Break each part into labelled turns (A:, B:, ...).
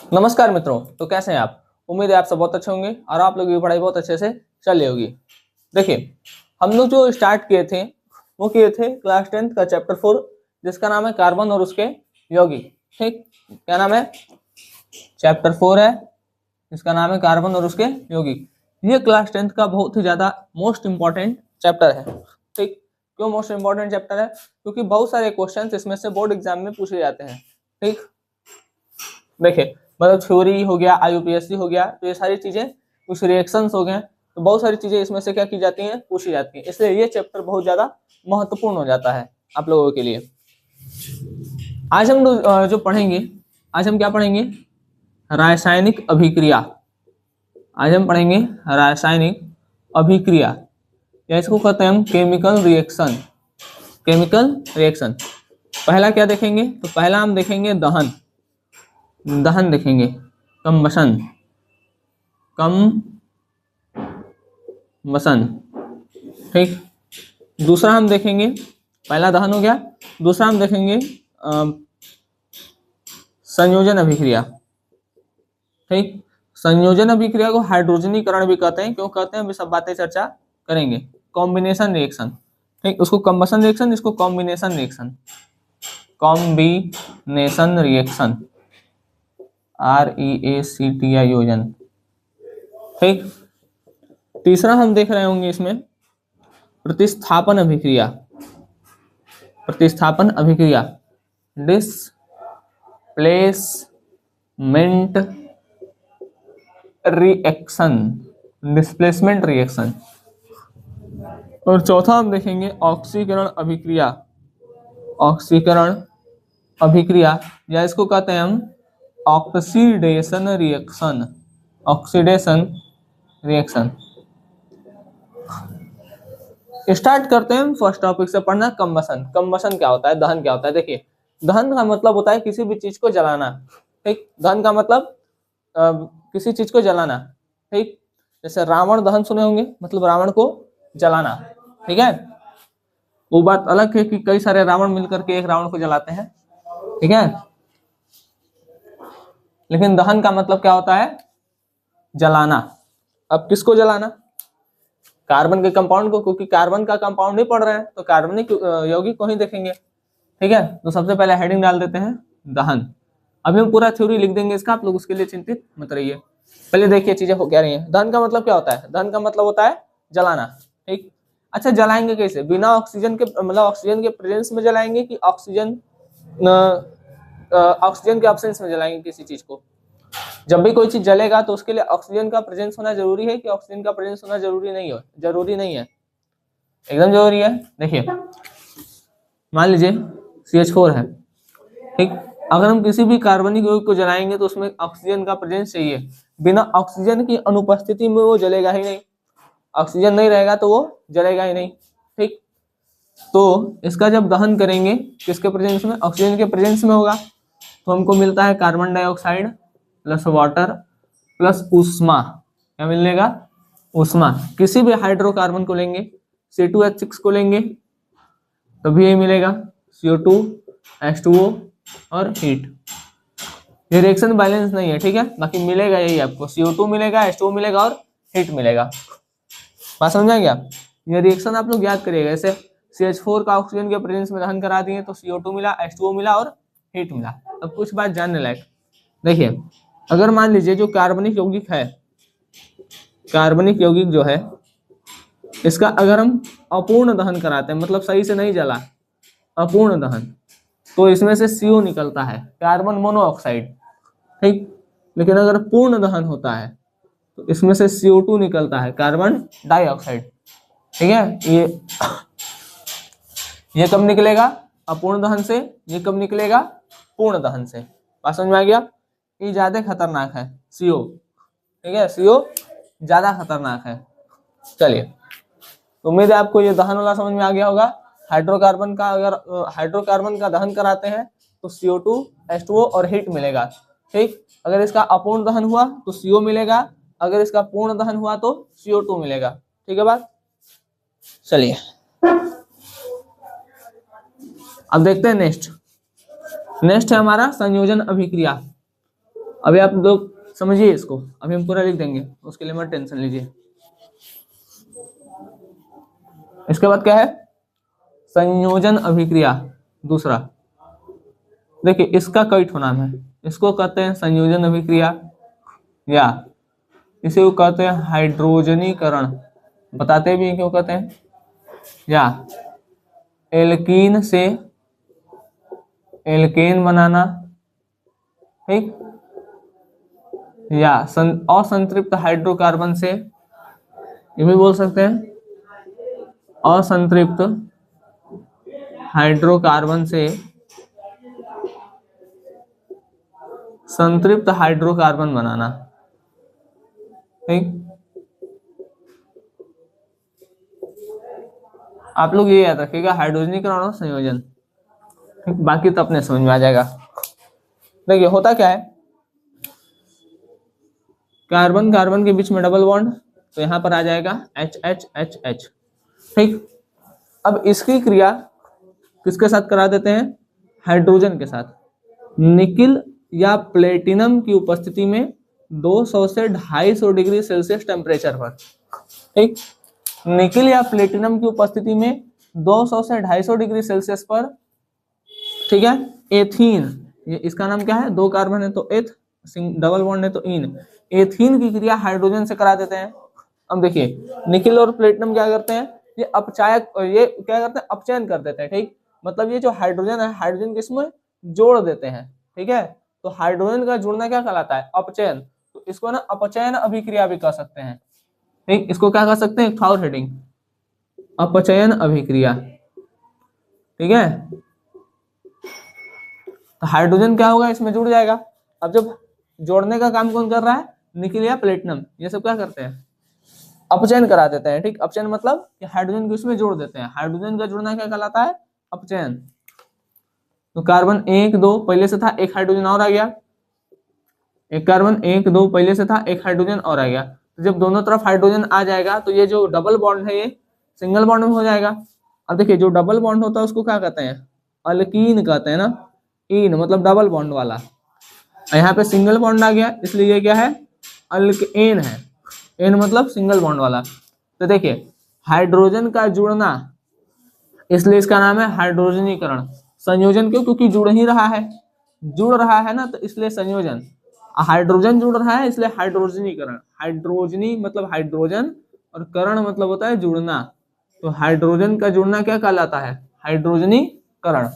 A: नमस्कार मित्रों, तो कैसे हैं आप। उम्मीद है आप सब बहुत अच्छे होंगे और आप लोगों की पढ़ाई बहुत अच्छे से चल रही होगी। देखिए, हम लोग जो स्टार्ट किए थे वो किए थे क्लास 10th का चैप्टर 4 जिसका नाम है कार्बन और उसके यौगिक। ठीक, क्या नाम है? चैप्टर 4 है जिसका नाम है कार्बन और उसके यौगिक। ये क्लास 10th का बहुत ही ज्यादा मोस्ट इंपॉर्टेंट चैप्टर है। ठीक, क्यों मोस्ट इंपॉर्टेंट चैप्टर है? क्योंकि बहुत सारे क्वेश्चन इसमें से बोर्ड एग्जाम में पूछे जाते हैं। ठीक, देखिए, मतलब थ्योरी हो गया, IUPAC हो गया, तो ये सारी चीजें, कुछ रिएक्शंस हो गए, तो बहुत सारी चीजें इसमें से क्या की जाती हैं, पूछी जाती हैं। इसलिए ये चैप्टर बहुत ज्यादा महत्वपूर्ण हो जाता है आप लोगों के लिए। आज हम जो पढ़ेंगे, आज हम क्या पढ़ेंगे? रासायनिक अभिक्रिया। आज हम पढ़ेंगे रासायनिक अभिक्रिया, या इसको कहते हैं हम केमिकल रिएक्शन। केमिकल रिएक्शन पहला क्या देखेंगे? तो पहला हम देखेंगे दहन। दहन देखेंगे, कम्बशन। कम्बशन, ठीक। दूसरा हम देखेंगे, पहला दहन हो गया, दूसरा हम देखेंगे संयोजन अभिक्रिया। ठीक, संयोजन अभिक्रिया को हाइड्रोजनीकरण भी कहते हैं। क्यों कहते हैं, अभी सब बातें चर्चा करेंगे। कॉम्बिनेशन रिएक्शन, ठीक, उसको कम्बशन रिएक्शन, इसको combination reaction. Combination reaction, REACTION। ठीक, तीसरा हम देख रहे होंगे इसमें प्रतिस्थापन अभिक्रिया। प्रतिस्थापन अभिक्रिया, डिस्प्लेसमेंट रिएक्शन। Displacement reaction. और चौथा हम देखेंगे ऑक्सीकरण अभिक्रिया। ऑक्सीकरण अभिक्रिया, या इसको कहते हैं हम oxidation reaction. Oxidation reaction. Start करते हैं फर्स्ट टॉपिक से पढ़ना, कम्बशन। कम्बशन क्या होता है, दहन क्या होता है? देखिए, दहन का मतलब होता है किसी भी चीज को जलाना। ठीक, दहन का मतलब किसी चीज को जलाना। ठीक, जैसे रावण दहन सुने होंगे, मतलब रावण को जलाना। ठीक है, वो बात अलग है कि कई सारे रावण मिलकर के एक रावण को जलाते हैं। ठीक है, लेकिन दहन का मतलब क्या होता है? जलाना। अब किसको जलाना? कार्बन के कंपाउंड को, क्योंकि कार्बन का कंपाउंड ही पढ़ रहे हैं तो कार्बनिक यौगिक को ही देखेंगे। ठीक है, तो सबसे पहले हेडिंग डाल देते हैं दहन। अभी हम पूरा थ्योरी लिख देंगे इसका, आप लोग उसके लिए चिंतित मत रहिए। पहले देखिए चीजें हो क्या रही है। दहन का मतलब क्या होता है? दहन का मतलब होता है जलाना। ठीक, अच्छा, जलाएंगे कैसे? बिना ऑक्सीजन के, मतलब ऑक्सीजन के प्रेजेंस में जलाएंगे कि ऑक्सीजन ऑक्सीजन के एब्सेंस में जलाएंगे किसी चीज को? जब भी कोई चीज जलेगा तो उसके लिए ऑक्सीजन का प्रेजेंस होना जरूरी है कि ऑक्सीजन का प्रेजेंस होना जरूरी नहीं है? जरूरी नहीं है, एकदम जरूरी है। देखिए, मान लीजिए CH4 है। ठीक, अगर हम किसी भी कार्बनिक यौगिक को जलाएंगे तो उसमें ऑक्सीजन का प्रेजेंस चाहिए। बिना ऑक्सीजन की अनुपस्थिति में वो जलेगा ही नहीं। ऑक्सीजन नहीं रहेगा तो वो जलेगा ही नहीं। ठीक, तो इसका जब दहन करेंगे किसके प्रेजेंस में? ऑक्सीजन के प्रेजेंस में होगा, तो हमको मिलता है carbon dioxide plus water plus ऊष्मा। क्या मिलेगा? ऊष्मा। किसी भी हाइड्रोकार्बन को लेंगे, C2H6 को लेंगे तो भी यही मिलेगा, CO2 H2O और हीट। ये रिएक्शन बैलेंस नहीं है, ठीक है, बाकी मिलेगा यही आपको, CO2 मिलेगा, H2O मिलेगा और हीट मिलेगा। बात समझ आएगी आप? ये रिएक्शन आप लोग याद करिएगा। जैसे CH4 का ऑक्सीजन के प्रेजेंस में दहन करा दिए तो CO2 मिला, H2O मिला और हीट मिला। अब कुछ बात जानने लायक, देखिए, अगर मान लीजिए जो कार्बनिक यौगिक है, कार्बनिक यौगिक जो है, इसका अगर हम अपूर्ण दहन कराते हैं, मतलब सही से नहीं जला, अपूर्ण दहन, तो इसमें से CO निकलता है, कार्बन मोनोऑक्साइड। ठीक, लेकिन अगर पूर्ण दहन होता है तो इसमें से CO2 निकलता है, कार्बन डाइऑक्साइड। ठीक है, ये कब निकलेगा? अपूर्ण दहन से। ये कब निकलेगा? पूर्ण दहन से। बात समझ में आ गया? ये ज्यादा खतरनाक है CO। ठीक है, CO ज्यादा खतरनाक है। चलिए, तो उम्मीद है आपको ये दहन वाला समझ में आ गया होगा। हाइड्रोकार्बन का, अगर हाइड्रोकार्बन का दहन कराते हैं तो CO2 H2O और हीट मिलेगा। ठीक, अगर इसका अपूर्ण दहन हुआ तो CO मिलेगा, अगर इसका पूर्ण दहन हुआ तो CO2 मिलेगा। ठीक है बात? चलिए, अब देखते हैं नेक्स्ट। नेक्स्ट है हमारा संयोजन अभिक्रिया। अभी आप लोग समझिए इसको, अभी हम पूरा लिख देंगे, उसके लिए मत टेंशन लीजिए। इसके बाद क्या है, संयोजन अभिक्रिया दूसरा। देखिए इसका कई ठो नाम है, इसको कहते हैं संयोजन अभिक्रिया, या इसे वो कहते हैं हाइड्रोजनीकरण, बताते भी हैं क्यों कहते हैं, या एल्कीन से एल्केन बनाना, ठीक, या असंतृप्त हाइड्रोकार्बन से, ये भी बोल सकते हैं असंतृप्त हाइड्रोकार्बन से संतृप्त हाइड्रोकार्बन बनाना, ठीक। आप लोग ये याद रखिएगा, हाइड्रोजनीकरण और संयोजन, ठीक, बाकी तो अपने समझ में आ जाएगा। देखिए होता क्या है, कार्बन कार्बन के बीच में डबल बॉन्ड, तो यहां पर आ जाएगा HH, ठीक। अब इसकी क्रिया किसके साथ करा देते हैं, हाइड्रोजन के साथ। निकिल या प्लेटिनम की उपस्थिति में 200 से 250 डिग्री सेल्सियस टेम्परेचर पर, ठीक। निकिल या प्लेटिनम की उपस्थिति में 200 से 250 डिग्री सेल्सियस पर, ठीक है, एथीन, ये इसका नाम क्या है, 2 कार्बन है तो एथ, डबल बॉन्ड है तो इन, एथीन की क्रिया हाइड्रोजन से करा देते हैं। अब देखिए निकिल और प्लेटिनम क्या करते हैं, ये अपचायक, ये क्या करते हैं, अपचयन कर देते हैं, ठीक। मतलब ये जो हाइड्रोजन है, हाइड्रोजन किसमें जोड़ देते हैं, ठीक है। तो हाइड्रोजन का जुड़ना क्या कहलाता है, अपचयन। तो इसको ना अपचयन अभिक्रिया भी कह सकते हैं, ठीक। इसको क्या कह सकते हैं, और हेडिंग अपचयन अभिक्रिया, ठीक है। तो हाइड्रोजन क्या होगा, इसमें जुड़ जाएगा। अब जब जोड़ने का काम कौन कर रहा है, निकिल या प्लेटिनम, ये सब क्या करते हैं, अपचयन करा देते हैं, ठीक। अपचयन मतलब कि हाइड्रोजन को इसमें जोड़ देते हैं, हाइड्रोजन का जुड़ना क्या कहलाता है, अपचयन। तो कार्बन 1 2 पहले से था, एक हाइड्रोजन और आ गया, एक कार्बन 1 2 पहले से था, एक हाइड्रोजन और आ गया। तो जब दोनों तरफ हाइड्रोजन आ जाएगा तो ये जो डबल बॉन्ड है ये सिंगल बॉन्ड में हो जाएगा। अब देखिए जो डबल बॉन्ड होता है उसको क्या कहते हैं, अल्कीन कहते हैं ना, इन मतलब डबल बॉन्ड वाला, यहाँ पे सिंगल बॉन्ड आ गया, इसलिए ये क्या है, अल्केन है, एन मतलब सिंगल बॉन्ड वाला। तो देखिए हाइड्रोजन का जुड़ना, इसलिए इसका नाम है हाइड्रोजनीकरण। संयोजन क्यों, क्योंकि जुड़ ही रहा है, जुड़ रहा है ना, तो इसलिए संयोजन। हाइड्रोजन जुड़ रहा है इसलिए हाइड्रोजनीकरण। हाइड्रोजनी मतलब हाइड्रोजन, और करण मतलब होता है जुड़ना। तो हाइड्रोजन का जुड़ना क्या कहलाता है, हाइड्रोजनीकरण।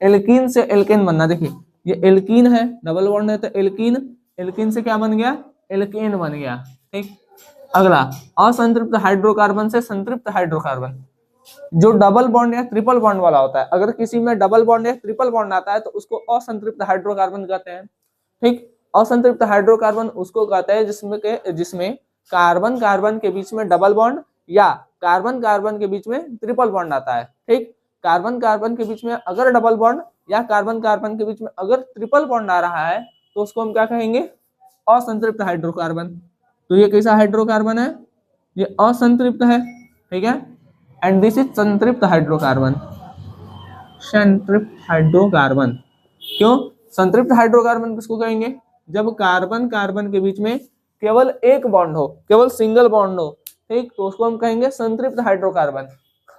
A: एल्कीन से एल्केन बनना, देखिए ये एल्कीन है, डबल बॉन्ड है तो एल्कीन, एल्कीन से क्या बन गया, एल्केन बन गया, ठीक। अगला असंतृप्त हाइड्रोकार्बन से संतृप्त हाइड्रोकार्बन। जो डबल बॉन्ड या ट्रिपल बॉन्ड वाला होता है, अगर किसी में डबल बॉन्ड या ट्रिपल बॉन्ड आता है तो उसको असंतृप्त हाइड्रोकार्बन कहते हैं, ठीक। असंतृप्त हाइड्रोकार्बन उसको कहते हैं जिसमें कार्बन कार्बन के बीच में डबल बॉन्ड या कार्बन कार्बन के बीच में ट्रिपल बॉन्ड आता है, ठीक। कार्बन कार्बन के बीच में अगर डबल बॉन्ड या कार्बन कार्बन के बीच में अगर ट्रिपल बॉन्ड आ रहा है तो उसको हम क्या कहेंगे, असंतृप्त हाइड्रोकार्बन। तो ये कैसा हाइड्रोकार्बन है, ये असंतृप्त है, ठीक है। एंड दिस इज संतृप्त हाइड्रोकार्बन, संतृप्त हाइड्रोकार्बन। क्यों संतृप्त हाइड्रोकार्बन किसको कहेंगे, जब कार्बन कार्बन के बीच में केवल एक बॉन्ड हो, केवल सिंगल बॉन्ड हो, ठीक, तो उसको हम कहेंगे संतृप्त हाइड्रोकार्बन।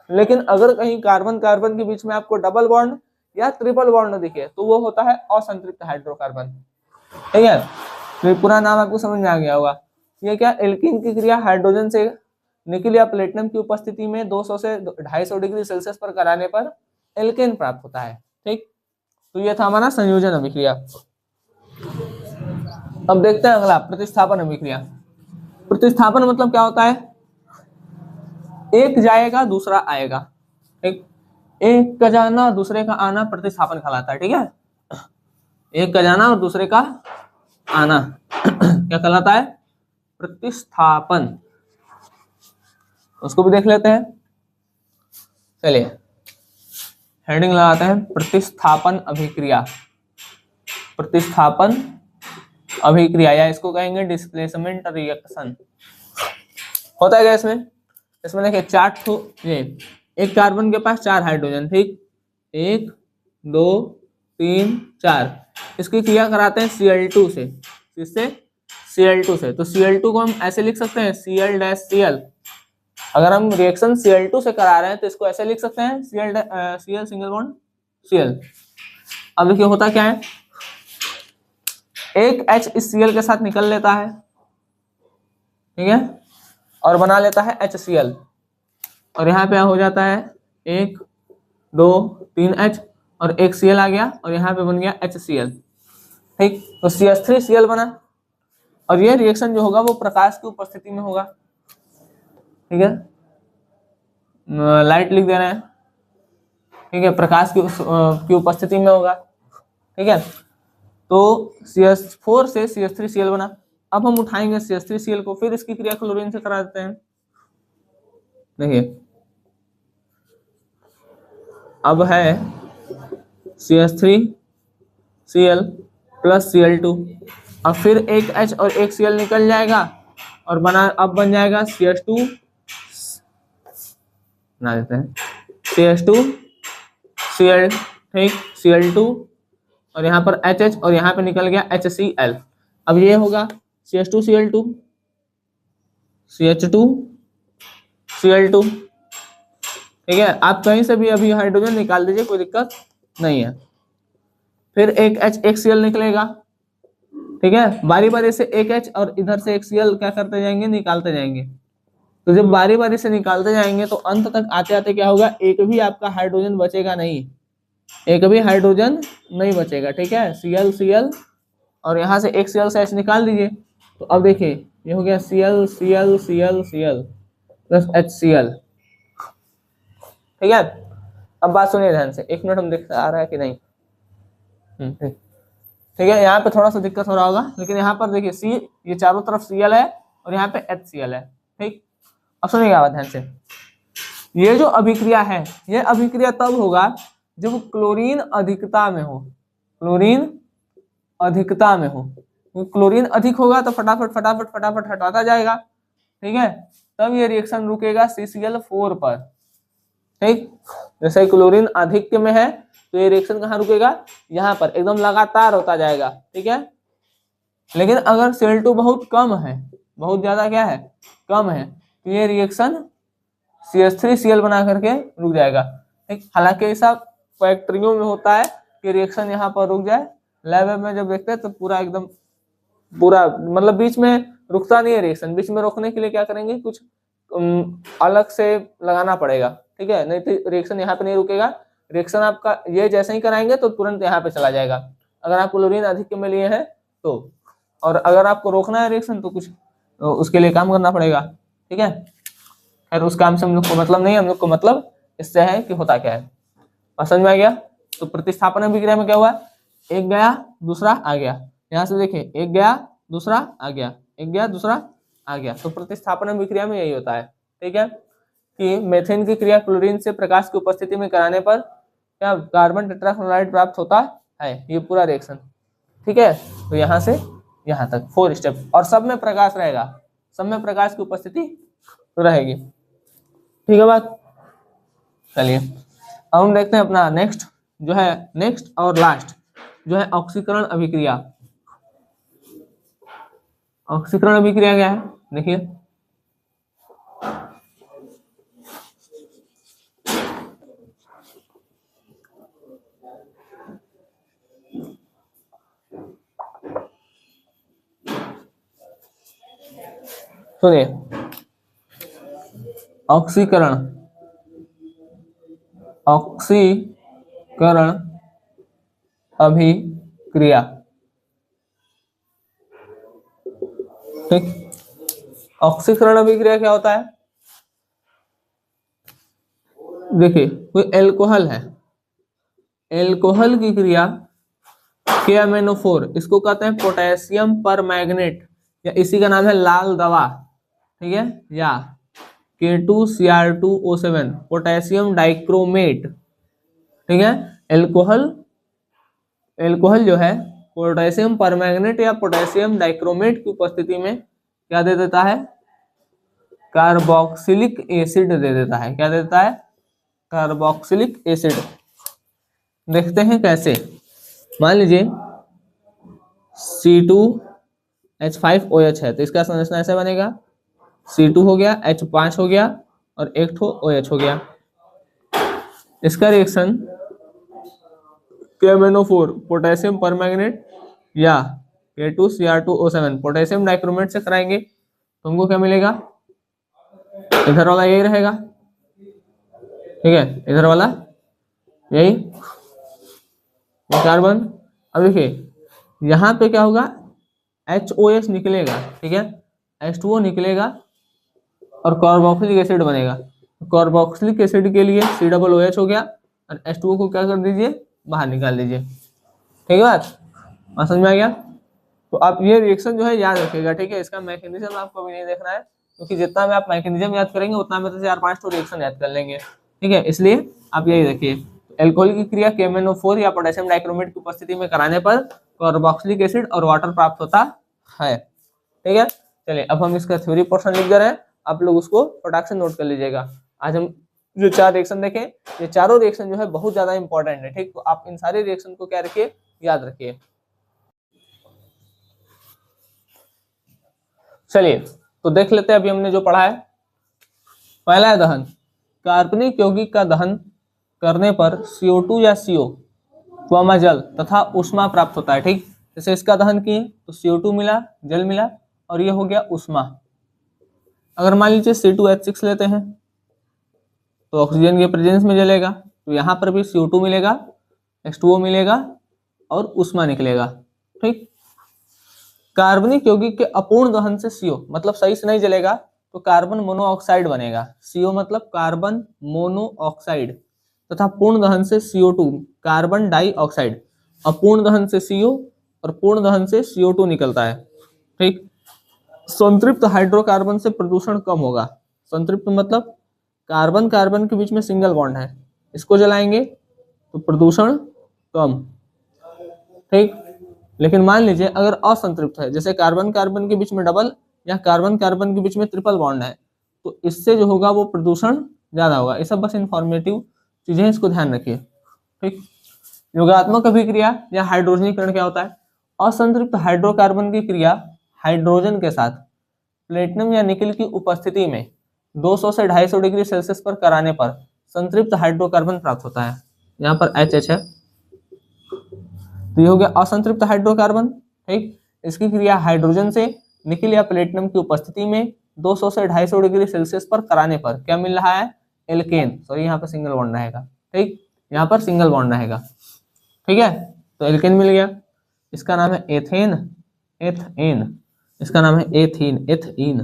A: लेकिन अगर कहीं कार्बन कार्बन के बीच में आपको डबल बॉन्ड या ट्रिपल बॉन्ड दिखे तो वो होता है असंतृप्त हाइड्रोकार्बन, ठीक है। तो पूरा नाम आपको समझ में आ गया होगा। ये क्या, एल्कीन की क्रिया हाइड्रोजन से निकिल या प्लेटिनम की उपस्थिति में 200 से 250 डिग्री सेल्सियस पर कराने पर एल्केन प्राप्त होता है, ठीक। तो ये था हमारा संयोजन अभिक्रिया। अब देखते हैं अगला प्रतिस्थापन अभिक्रिया। प्रतिस्थापन मतलब क्या होता है, एक जाएगा दूसरा आएगा, ठीक। एक का जाना दूसरे का आना प्रतिस्थापन कहलाता है, ठीक है। एक का जाना और दूसरे का आना क्या कहलाता है, प्रतिस्थापन। उसको भी देख लेते हैं, चलिए हेडिंग लगाते हैं, प्रतिस्थापन अभिक्रिया। प्रतिस्थापन अभिक्रिया या इसको कहेंगे डिस्प्लेसमेंट रिएक्शन। होता है क्या इसमें, इसमें देखिए 4 ये एक कार्बन के पास 4 हाइड्रोजन, ठीक, 1 2 3 4, इसकी क्रिया कराते हैं Cl2 से। किससे? Cl2 से। तो Cl2 को हम ऐसे लिख सकते हैं Cl-Cl। अगर हम रिएक्शन Cl2 से करा रहे हैं तो इसको ऐसे लिख सकते हैं Cl सिंगल बॉन्ड Cl। अब देखिए होता क्या है, एक H इस Cl के साथ निकल लेता है, ठीक है, और बना लेता है HCl। और यहाँ पे हो जाता है 1 2 3 H और एक Cl आ गया और यहाँ पे बन गया HCl। ठीक, तो CH3Cl बना। और ये रिएक्शन जो होगा वो प्रकाश की उपस्थिति में होगा। ठीक है, लाइट लिख दे रहे हैं। ठीक है, प्रकाश की उपस्थिति में होगा। ठीक है, तो CH4 से CH3Cl बना। अब हम उठाएंगे CH3Cl को, फिर इसकी क्रिया क्लोरीन से करा देते हैं। देखिए अब है CH3Cl प्लस Cl2। अब फिर एक H और एक Cl निकल जाएगा और अब बन जाएगा CH2 बना देते हैं CH2Cl। ठीक, Cl2 और यहाँ पर HH और यहाँ पे निकल गया HCl। अब ये होगा CH2Cl2 CH2Cl2। ठीक है, आप कहीं से भी अभी हाइड्रोजन निकाल दीजिए, कोई दिक्कत नहीं है। फिर एक H एक Cl निकलेगा। ठीक है, बारी बारी से एक H और इधर से एक Cl क्या करते जाएंगे, निकालते जाएंगे। तो जब बारी बारी से निकालते जाएंगे तो अंत तक आते आते क्या होगा, एक भी आपका हाइड्रोजन बचेगा नहीं, एक भी हाइड्रोजन नहीं बचेगा। ठीक है, Cl Cl और यहाँ से एक Cl से H निकाल दीजिए। तो अब देखिए ये हो गया Cl Cl Cl Cl plus HCl। ठीक है, अब बात सुनिए ध्यान से, 1 मिनट हम देख आ रहा है कि नहीं। ठीक है, यहाँ पे थोड़ा सा दिक्कत हो रहा होगा, लेकिन यहाँ पर देखिए C, ये चारों तरफ Cl है और यहाँ पे HCl है। ठीक, अब सुनिएगा ध्यान से, ये जो अभिक्रिया है, ये अभिक्रिया तब होगा जब क्लोरीन अधिकता में हो। क्लोरीन अधिकता में हो, क्लोरीन अधिक होगा तो फटाफट फटाफट फटाफट हटाता जाएगा। ठीक है, तब ये रिएक्शन रुकेगा CCl4 पर। ठीक, जैसे क्लोरीन अधिक में है तो ये रिएक्शन कहाँ रुकेगा, यहाँ पर, एकदम लगातार होता जाएगा। ठीक है, लेकिन अगर Cl2 बहुत कम है, बहुत ज्यादा क्या है, कम है, तो ये रिएक्शन CH3Cl बना करके रुक जाएगा। ठीक, हालांकि ऐसा फैक्ट्रियों में होता है कि रिएक्शन यहाँ पर रुक जाए, लैब में जब देखते हैं तो पूरा एकदम पूरा मतलब बीच में रुकता नहीं है रिएक्शन। बीच में रोकने के लिए क्या करेंगे, कुछ अलग से लगाना पड़ेगा। ठीक है, नहीं तो रिएक्शन यहाँ पे नहीं रुकेगा। रिएक्शन आपका ये जैसे ही कराएंगे तो तुरंत यहाँ पे चला जाएगा, अगर आप क्लोरीन अधिक में लिए हैं तो। और अगर आपको रोकना है रिएक्शन तो कुछ उसके लिए काम करना पड़ेगा। ठीक है, खैर उस काम से हम लोग को मतलब नहीं, हम लोग को मतलब इससे है कि होता क्या है। और समझ में आ गया? तो प्रतिस्थापन अभिक्रिया में क्या हुआ, एक गया दूसरा आ गया। यहाँ से देखिए एक गया दूसरा आ गया, एक गया दूसरा आ गया। तो प्रतिस्थापन अभिक्रिया में यही होता है। ठीक है, कि मेथेन की क्रिया क्लोरीन से प्रकाश की उपस्थिति में कराने पर क्या कार्बन टेट्राक्लोराइड प्राप्त होता है, ये पूरा रिएक्शन। ठीक है, तो यहाँ से यहाँ तक 4 स्टेप, और सब में प्रकाश रहेगा, सब में प्रकाश की उपस्थिति रहेगी। ठीक है बात, चलिए अब हम देखते हैं अपना नेक्स्ट जो है, नेक्स्ट और लास्ट जो है ऑक्सीकरण अभिक्रिया। ऑक्सीकरण अभिक्रिया क्या है, देखिए सुनिए, ऑक्सीकरण ऑक्सीकरण अभिक्रिया। ठीक, ऑक्सीकरण अभिक्रिया क्या होता है, देखिए कोई एल्कोहल है, एल्कोहल की क्रिया KMnO4, इसको कहते हैं पोटेशियम परमैंगनेट, या इसी का नाम है लाल दवा। ठीक है, या K2Cr2O7 पोटेशियम डाइक्रोमेट। ठीक है, एल्कोहल जो है पोटेशियम परमैंगनेट या पोटेशियम डाइक्रोमेट की उपस्थिति में क्या दे देता है, कार्बोक्सिलिक एसिड दे देता है। क्या दे देता है, कार्बोक्सिलिक एसिड। देखते हैं कैसे। मान लीजिए C2H5OH है, तो इसका संरचना ऐसे बनेगा, C2 हो गया, H5 हो गया और एक ठो OH हो गया। इसका रिएक्शन KMnO4 पोटेशियम परमैंगनेट या K2Cr2O7 पोटेशियम डाइक्रोमेट से कराएंगे तो हमको क्या मिलेगा, इधर वाला यही रहेगा, ठीक है, इधर वाला यही कार्बन। अब देखिए यहाँ पे क्या होगा, HOH निकलेगा, ठीक है, H2O निकलेगा और कार्बोक्सिलिक एसिड बनेगा। कार्बोक्सिलिक एसिड के लिए COOH हो गया और H2O को क्या कर दीजिए, बाहर निकाल दीजिए, ठीक है बात, समझ में आ गया। तो आप ये रिएक्शन जो है याद रखिएगा, ठीक है, इसका मैकेनिज्म आपको भी नहीं देखना है, क्योंकि जितना भी आप मैकेनिज्म याद करेंगे उतना में तो 4-5 तो रिएक्शन याद कर लेंगे, ठीक है, इसलिए आप यही रखिए। एल्कोहल की क्रिया KMnO4 या पोटेशियम डाइक्रोमेट की उपस्थिति में कराने पर कार्बोक्सिलिक एसिड और वाटर प्राप्त होता है, ठीक है। चलिए अब हम इसका थ्योरी पोर्शन लिख दे रहे हैं, आप लोग उसको फटाक से नोट कर लीजिएगा। आज हम जो 4 रिएक्शन देखें, ये चारों रिएक्शन जो है बहुत ज्यादा इंपॉर्टेंट है, ठीक, तो आप इन सारे रिएक्शन को क्या रखिए, याद रखिए। चलिए तो देख लेते हैं अभी हमने जो पढ़ा है। पहला है दहन। कार्बनिक यौगिक का दहन करने पर CO2 या CO व जल तथा ऊष्मा प्राप्त होता है, ठीक। जैसे इसका दहन किए तो CO2 मिला, जल मिला और ये हो गया ऊष्मा। अगर मान लीजिए C2H6 लेते हैं तो ऑक्सीजन के प्रेजेंस में जलेगा, तो यहाँ पर भी CO2 मिलेगा, H2O मिलेगा और ऊष्मा निकलेगा, ठीक। कार्बनिक यौगिक के अपूर्ण दहन से CO मतलब सही से नहीं जलेगा तो कार्बन मोनोऑक्साइड बनेगा, CO मतलब कार्बन मोनोऑक्साइड, तथा पूर्ण दहन से CO2 कार्बन डाइऑक्साइड। अपूर्ण दहन से CO और पूर्ण दहन से CO2 निकलता है, ठीक। संतृप्त हाइड्रोकार्बन से प्रदूषण कम होगा। संतृप्त मतलब कार्बन कार्बन के बीच में सिंगल बॉन्ड है, इसको जलाएंगे तो प्रदूषण कम, ठीक। लेकिन मान लीजिए अगर असंतृप्त है, जैसे कार्बन कार्बन के बीच में डबल या कार्बन कार्बन के बीच में ट्रिपल बॉन्ड है, तो इससे जो होगा वो प्रदूषण ज्यादा होगा। ये सब बस इंफॉर्मेटिव चीजें, इसको ध्यान रखिए, ठीक। योगात्मक अभिक्रिया या हाइड्रोजनीकरण क्या होता है? असंतृप्त हाइड्रोकार्बन की क्रिया हाइड्रोजन के साथ प्लेटिनम या निकेल की उपस्थिति में 200 से 250 डिग्री सेल्सियस पर कराने पर संतृप्त हाइड्रोकार्बन प्राप्त होता है। यहाँ पर HH है, तो ये हो गया असंतृप्त हाइड्रोकार्बन, ठीक। इसकी क्रिया हाइड्रोजन से निकेल या प्लेटिनम की उपस्थिति में 200 से 250 डिग्री सेल्सियस पर कराने पर क्या मिल रहा है? एल्केन, सॉरी यहाँ पर सिंगल बॉन्ड रहेगा, ठीक, यहाँ पर सिंगल बॉन्ड रहेगा, ठीक है। तो एल्केन मिल गया, इसका नाम है एथेन, एथेन, इसका नाम है एथीन, एथीन,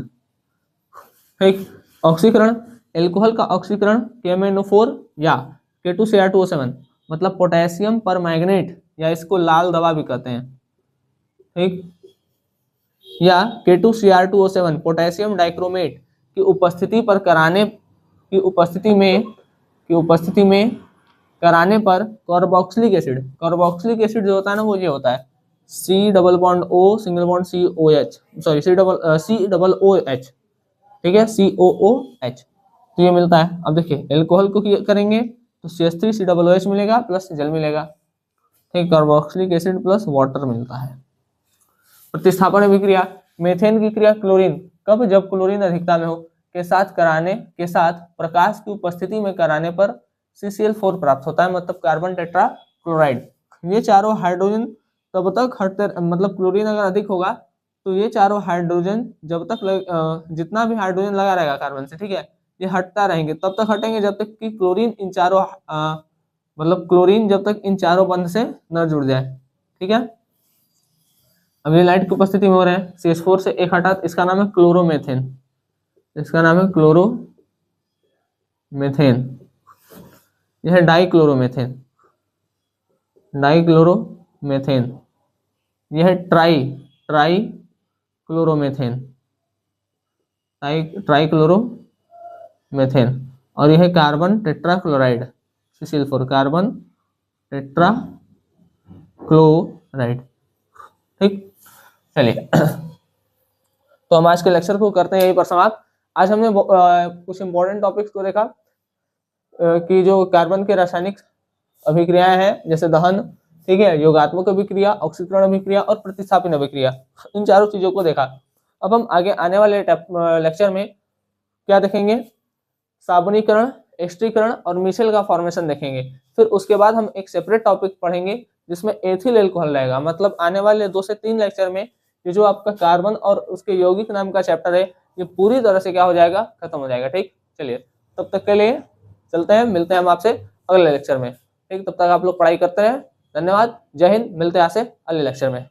A: ठीक। ऑक्सीकरण, एल्कोहल का ऑक्सीकरण KMnO4 या K2Cr2O7 मतलब पोटेशियम परमैंगनेट या इसको लाल दवा भी कहते हैं, ठीक, या K2Cr2O7 पोटेशियम डाइक्रोमेट की उपस्थिति पर कराने की उपस्थिति में कराने पर कार्बोक्सिलिक एसिड जो होता है ना, वो ये होता है C+O single bond COH, sorry COOH, ठीक है, COOH, तो ये मिलता है। अब देखिए एल्कोहल को करेंगे तो CH3COOH मिलेगा प्लस जल मिलेगा, ठीक, कार्बोक्सिलिक एसिड प्लस वाटर मिलता है। प्रतिस्थापन अभिक्रिया, मेथेन की क्रिया क्लोरीन, कब? जब क्लोरीन अधिकता में हो, के साथ प्रकाश की उपस्थिति में कराने पर CCl4 प्राप्त होता है, मतलब कार्बन टेट्रा क्लोराइड। ये चारों हाइड्रोजन तब तक हटते, मतलब क्लोरीन अगर अधिक होगा तो ये चारों हाइड्रोजन जब तक जितना भी हाइड्रोजन लगा रहेगा कार्बन से, ठीक है, ये हटता रहेंगे, तब तक हटेंगे जब तक कि क्लोरीन इन चारों क्लोरीन जब तक इन चारों बंध से न जुड़ जाए, ठीक है। अब ये लाइट की उपस्थिति में हो रहे हैं, CH4 से एक हटा, इसका नाम है क्लोरोमेथेन, इसका नाम है क्लोरोमेथेन। यह है डाइक्लोरोमेथेन, यह है ट्राइक्लोरोमेथेन, और यह है carbon tetrachloride, CCl4 carbon tetrachloride, ठीक। चलिए तो हम आज के लेक्चर को करते हैं यही पर समाप्त। आज हमने कुछ इंपॉर्टेंट टॉपिक्स को देखा कि जो कार्बन के रासायनिक अभिक्रियाएं हैं, जैसे दहन, ठीक है, योगात्मक अभिक्रिया, ऑक्सीकरण अभिक्रिया और प्रतिस्थापन अभिक्रिया, इन चारों चीजों को देखा। अब हम आगे आने वाले लेक्चर में क्या देखेंगे, साबुनीकरण, एस्टरीकरण और मिशेल का फॉर्मेशन देखेंगे। फिर उसके बाद हम एक सेपरेट टॉपिक पढ़ेंगे जिसमें एथिल एल्कोहल रहेगा। मतलब आने वाले 2 से 3 लेक्चर में ये जो आपका कार्बन और उसके यौगिक नाम का चैप्टर है ये पूरी तरह से क्या हो जाएगा, खत्म हो जाएगा। ठीक, चलिए तब तक के लिए चलते हैं, मिलते हैं हम आपसे अगले लेक्चर में। ठीक, तब तक आप लोग पढ़ाई करते रहें। धन्यवाद, जय हिंद, मिलते हैं आपसे अगले लेक्चर में।